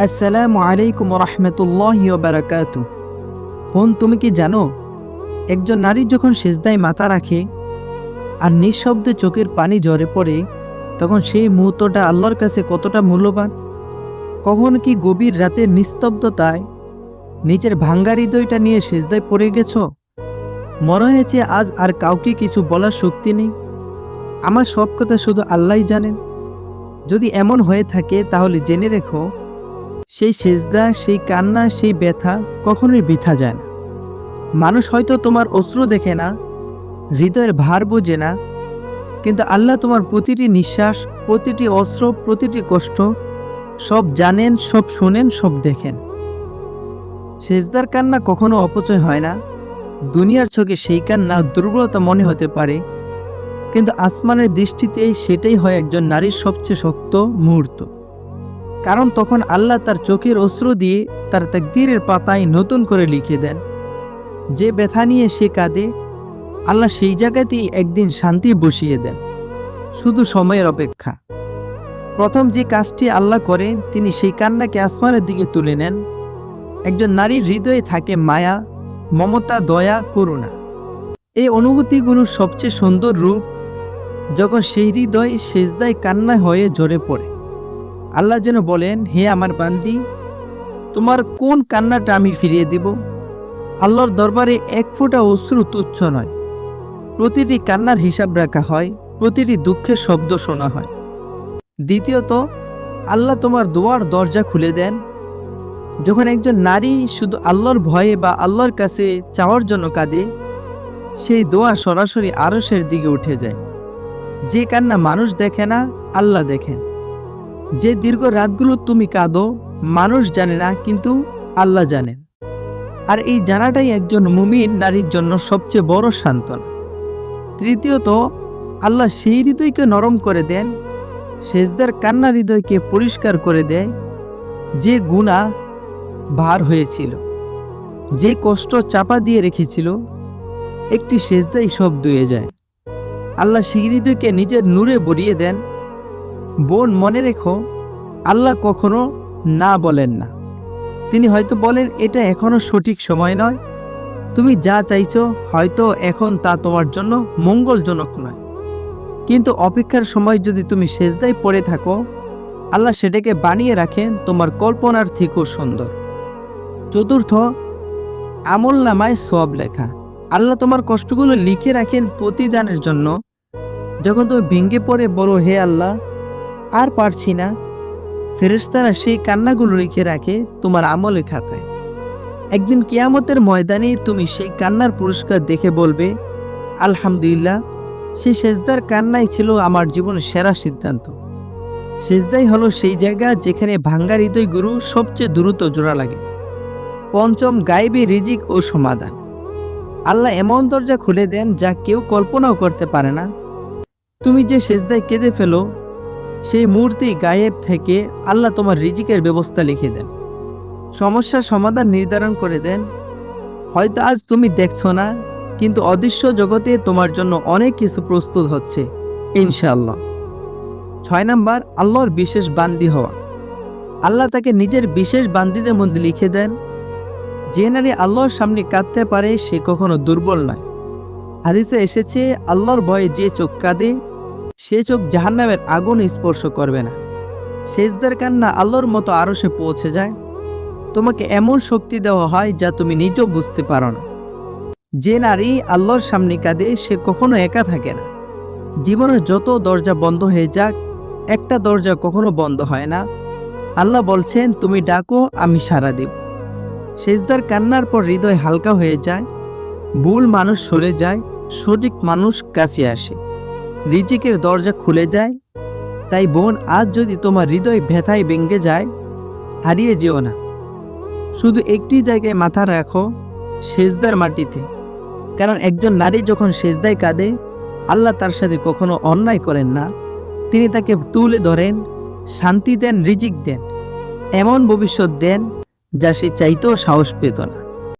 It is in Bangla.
আসসালামু আলাইকুম রহমতুল্লাহি ওয়া বারাকাতুহু। বোন, তুমি কি জানো একজন নারী যখন সিজদায় মাথা রাখে আর নিঃশব্দে চোখের পানি ঝরে পড়ে, তখন সেই মুহূর্তটা আল্লাহর কাছে কতটা মূল্যবান? কখনো কি গভীর রাতের নিস্তব্ধতায় নিজের ভাঙ্গা হৃদয়টা নিয়ে সিজদায় পড়ে গেছো? মনে হয়েছে আজ আর কাউকে কিছু বলার শক্তি নেই, আমার সব কথা শুধু আল্লাহই জানেন। যদি এমন হয়ে থাকে তাহলে জেনে রেখো, সেই সেজদা, সেই কান্না, সেই ব্যথা কখনোই বৃথা যায় না। মানুষ হয়তো তোমার অশ্রু দেখে না, হৃদয়ের ভার বোঝে না, কিন্তু আল্লাহ তোমার প্রতিটি নিঃশ্বাস, প্রতিটি অস্ত্র, প্রতিটি কষ্ট সব জানেন, সব শোনেন, সব দেখেন। সেজদার কান্না কখনো অপচয় হয় না। দুনিয়ার চোখে সেই কান্না দুর্বলতা মনে হতে পারে, কিন্তু আসমানের দৃষ্টিতে সেটাই হয় একজন নারীর সবচেয়ে শক্ত মুহূর্ত। কারণ তখন আল্লাহ তার চোখের অশ্রু দিয়ে তার তাকদীরের পাতায় নতুন করে লিখে দেন। যে ব্যথা নিয়ে সে কাঁদে, আল্লাহ সেই জায়গাতেই একদিন শান্তি বসিয়ে দেন, শুধু সময়ের অপেক্ষা। প্রথম যে কাজটি আল্লাহ করেন, তিনি সেই কান্নাকে আসমানের দিকে তুলে নেন। একজন নারীর হৃদয়ে থাকে মায়া, মমতা, দয়া, করুণা। এই অনুভূতিগুলোর সবচেয়ে সুন্দর রূপ যখন সেই হৃদয় সেজদায় কান্না হয়ে ঝরে পড়ে। আল্লাহ যেন বলেন, হে আমার বান্দি, তোমার কোন কান্নাটা আমি ফিরিয়ে দিব। আল্লাহর দরবারে এক ফোঁটা অশ্রু তুচ্ছ নয়, প্রতিটি কান্নার হিসাব রাখা হয়, প্রতিটি দুঃখের শব্দ শোনা হয়। দ্বিতীয়ত, আল্লাহ তোমার দোয়ার দরজা খুলে দেন। যখন একজন নারী শুধু আল্লাহর ভয়ে বা আল্লাহর কাছে চাওয়ার জন্য কাঁদে, সেই দোয়া সরাসরি আরশের দিকে উঠে যায়। যে কান্না মানুষ দেখে না, আল্লাহ দেখেন। যে দীর্ঘ রাতগুলো তুমি কাঁদো, মানুষ জানে না, কিন্তু আল্লাহ জানেন। আর এই জানাটাই একজন মুমিন নারীর জন্য সবচেয়ে বড় সান্ত্বনা। তৃতীয়ত, আল্লাহ সেই হৃদয়কে নরম করে দেন, সেজদার কান্না হৃদয়কে পরিষ্কার করে দেয়। যে গুনাহ ভার হয়েছিল, যে কষ্ট চাপা দিয়ে রেখেছিল, একটি সেজদাই সব ধুয়ে যায়। আল্লাহ সেই হৃদয়কে নিজের নূরে ভরিয়ে দেন। বোন, মনে রেখো, আল্লাহ কখনো না বলেন না। তিনি হয়তো বলেন, এটা এখনো সঠিক সময় নয়, তুমি যা চাইছো হয়তো এখন তা তোমার জন্য মঙ্গলজনক নয়। কিন্তু অপেক্ষার সময় যদি তুমি সেজদায় পড়ে থাকো, আল্লাহ সেটাকে বানিয়ে রাখেন তোমার কল্পনার থেকেও সুন্দর। চতুর্থ, আমল নামায় সওয়াব লেখা। আল্লাহ তোমার কষ্টগুলো লিখে রাখেন প্রতিদানের জন্য। যখন তুমি ভেঙে পড়ে বলো, হে আল্লাহ, আর পারছি না, ফেরেশতারা সেই কান্নাগুলো লিখে রাখে তোমার আমলের খাতায়। একদিন কিয়ামতের ময়দানে তুমি সেই কান্নার পুরস্কার দেখে বলবে, আলহামদুলিল্লাহ, সেই সেজদার কান্নাই ছিল আমার জীবনের সেরা সিদ্ধান্ত। সেজদাই হলো সেই জায়গা যেখানে ভাঙ্গা হৃদয়গুলো সবচেয়ে দ্রুত জোড়া লাগে। পঞ্চম, গায়েবী রিজিক ও সমাধান। আল্লাহ এমন দরজা খুলে দেন যা কেউ কল্পনাও করতে পারে না। তুমি যে সেজদায় কেঁদে ফেলো, সেই মুহূর্তেই গায়েব থেকে আল্লাহ তোমার রিজিকের ব্যবস্থা লিখে দেন, সমস্যার সমাধান নির্ধারণ করে দেন। হয়তো আজ তুমি দেখছো না, কিন্তু অদৃশ্য জগতে তোমার জন্য অনেক কিছু প্রস্তুত হচ্ছে, ইনশাআল্লাহ। 6 নাম্বার, আল্লাহর বিশেষ বান্দি হওয়া। আল্লাহ তাকে নিজের বিশেষ বান্দিদের মধ্যে লিখে দেন। যে নারী আল্লাহর সামনে কাঁদতে পারে, সে কখনো দুর্বল নয়। হাদিসে এসেছে, আল্লাহর ভয়ে যে চোখ কাঁদে, সে চোখ জাহান্নামের আগুন স্পর্শ করবে না। সেজদার কান্না আল্লাহর মতো আরশে পৌঁছে যায়। তোমাকে এমন শক্তি দেওয়া হয় যা তুমি নিজেও বুঝতে পারো না। যে নারী আল্লাহর সামনে কাঁদে, সে কখনো একা থাকে না। জীবনের যত দরজা বন্ধ হয়ে যাক, একটা দরজা কখনো বন্ধ হয় না। আল্লাহ বলছেন, তুমি ডাকো, আমি সাড়া দেব। সেজদার কান্নার পর হৃদয় হালকা হয়ে যায়, ভুল মানুষ সরে যায়, সঠিক মানুষ কাছে আসে, রিজিকের দরজা খুলে যায়। তাই বোন, আজ যদি তোমার হৃদয় ব্যথায় ভেঙে যায়, হারিয়ে যেও না। শুধু একটি জায়গায় মাথা রাখো, সেজদার মাটিতে। কারণ একজন নারী যখন সেজদায় কাঁদে, আল্লাহ তার সাথে কখনো অন্যায় করেন না। তিনি তাকে তুলে ধরেন, শান্তি দেন, রিজিক দেন, এমন ভবিষ্যৎ দেন যা সে চাইতেও সাহস পেত না।